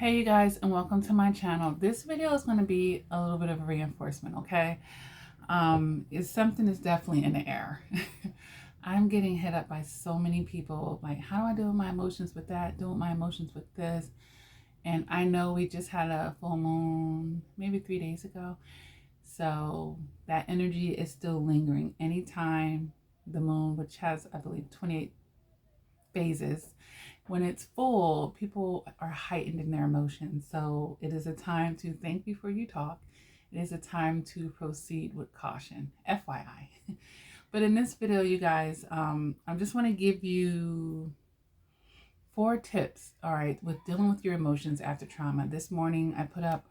Hey you guys, and welcome to my channel. This video is going to be a little bit of a reinforcement, okay? It's something that's definitely in the air. I'm getting hit up by so many people like, how do I deal with my emotions with that, deal with my emotions with this? And I know we just had a full moon maybe 3 days ago, so that energy is still lingering. Anytime the moon, which has I believe 28 phases, when it's full, people are heightened in their emotions. So it is a time to think before you talk. It is a time to proceed with caution, FYI. But in this video, you guys, I just want to give you 4 tips, all right, with dealing with your emotions after trauma. This morning, I put up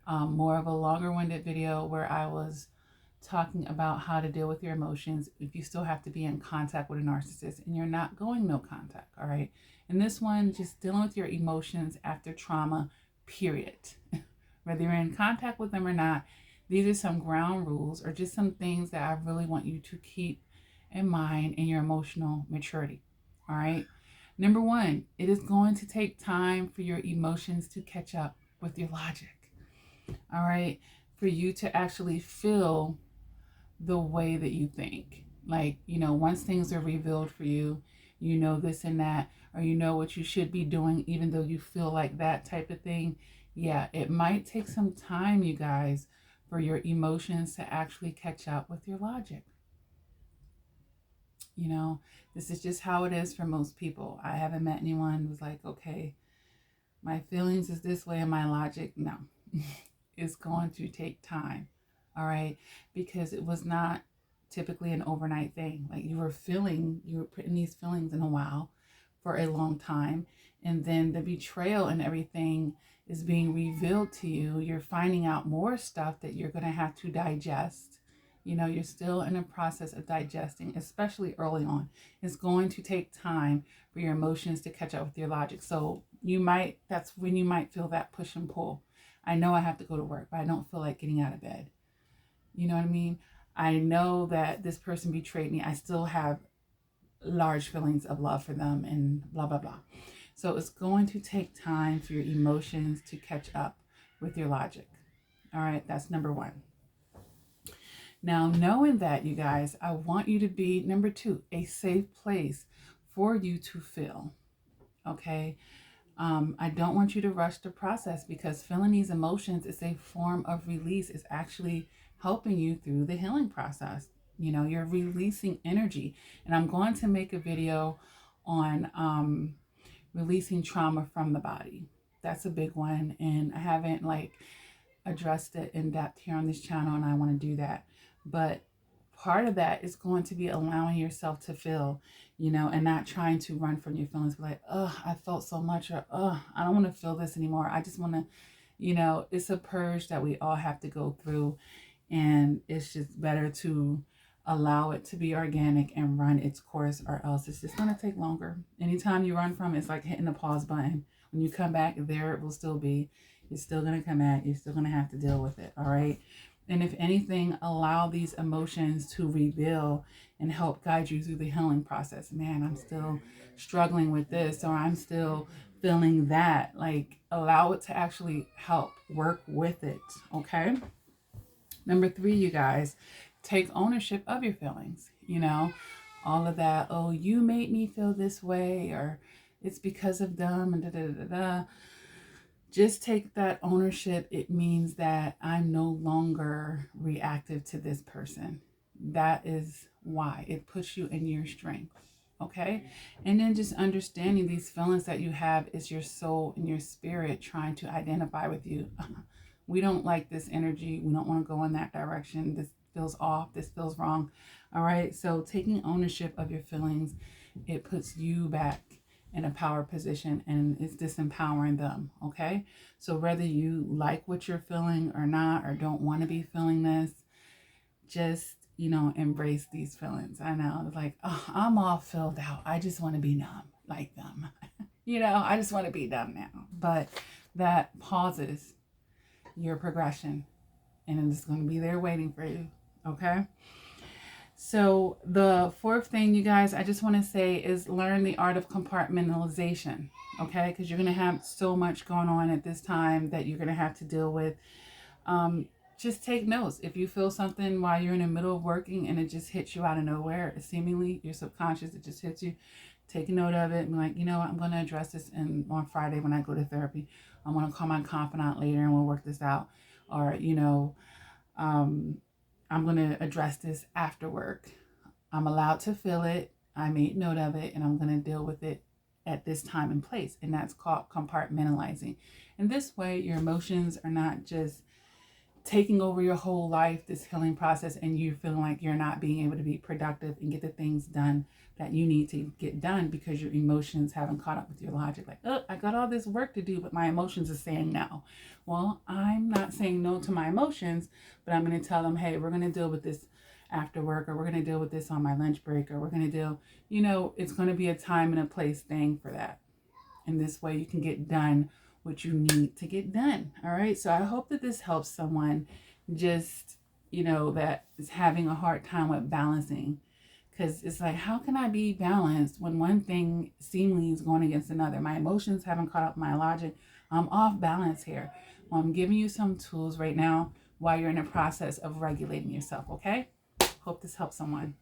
more of a longer-winded video where I was talking about how to deal with your emotions if you still have to be in contact with a narcissist and you're not going no contact, all right? And this one, just dealing with your emotions after trauma, period. Whether you're in contact with them or not, these are some ground rules or just some things that I really want you to keep in mind in your emotional maturity, all right? Number 1, it is going to take time for your emotions to catch up with your logic, all right? For you to actually feel the way that you think. Like, once things are revealed for you, you know this and that, or you know what you should be doing, even though you feel like that type of thing. Yeah, it might take some time, you guys, for your emotions to actually catch up with your logic. This is just how it is for most people. I haven't met anyone who's like, okay, my feelings is this way and my logic, no. It's going to take time, all right? Because it was not typically an overnight thing. Like you were putting these feelings in a while for a long time. And then the betrayal and everything is being revealed to you. You're finding out more stuff that you're going to have to digest. You're still in a process of digesting, especially early on. It's going to take time for your emotions to catch up with your logic. So that's when you might feel that push and pull. I know I have to go to work, but I don't feel like getting out of bed. You know what I mean? I know that this person betrayed me. I still have large feelings of love for them and blah, blah, blah. So it's going to take time for your emotions to catch up with your logic. All right, that's number 1. Now, knowing that, you guys, I want you to be, number 2, a safe place for you to feel. Okay? I don't want you to rush the process because feeling these emotions is a form of release. It's actually helping you through the healing process. You're releasing energy. And I'm going to make a video on releasing trauma from the body. That's a big one. And I haven't addressed it in depth here on this channel, and I want to do that. But part of that is going to be allowing yourself to feel, and not trying to run from your feelings. Be like, oh, I felt so much, or oh, I don't want to feel this anymore. I just want to, it's a purge that we all have to go through. And it's just better to allow it to be organic and run its course, or else it's just going to take longer. Anytime you run from it, it's like hitting the pause button. When you come back, there it will still be. It's still going to come at you. You're still going to have to deal with it. All right. And if anything, allow these emotions to reveal and help guide you through the healing process. Man, I'm still struggling with this, or I'm still feeling that. Allow it to actually help work with it. Okay. Number 3, you guys, take ownership of your feelings. All of that. Oh, you made me feel this way, or it's because of them, and da da da da. Just take that ownership. It means that I'm no longer reactive to this person. That is why it puts you in your strength. Okay. And then just understanding these feelings that you have is your soul and your spirit trying to identify with you. We don't like this energy. We don't want to go in that direction. This feels off. This feels wrong. All right. So taking ownership of your feelings, it puts you back in a power position, and it's disempowering them. Okay. So whether you like what you're feeling or not, or don't want to be feeling this, just, embrace these feelings. I know it's like, oh, I'm all filled out. I just want to be numb like them. I just want to be numb now. But that pauses your progression, and it's going to be there waiting for you. Okay. So the fourth thing, you guys, I just want to say is learn the art of compartmentalization, okay? Because you're going to have so much going on at this time that you're going to have to deal with. Just take notes. If you feel something while you're in the middle of working and it just hits you out of nowhere, seemingly your subconscious, it just hits you, take a note of it and be like, you know what, I'm going to address this on Friday when I go to therapy. I'm going to call my confidant later and we'll work this out. Or, you know, I'm going to address this after work. I'm allowed to feel it. I made note of it and I'm going to deal with it at this time and place. And that's called compartmentalizing. And this way, your emotions are not just taking over your whole life, this healing process, and you feeling like you're not being able to be productive and get the things done that you need to get done because your emotions haven't caught up with your logic. Like, oh, I got all this work to do, but my emotions are saying no. Well, I'm not saying no to my emotions, but I'm going to tell them, hey, we're going to deal with this after work, or we're going to deal with this on my lunch break, or we're going to deal, you know, it's going to be a time and a place thing for that. And this way you can get done what you need to get done. All right. So I hope that this helps someone just, you know, that is having a hard time with balancing. Because it's like, how can I be balanced when one thing seemingly is going against another? My emotions haven't caught up with my logic. I'm off balance here. Well, I'm giving you some tools right now while you're in the process of regulating yourself. Okay. Hope this helps someone.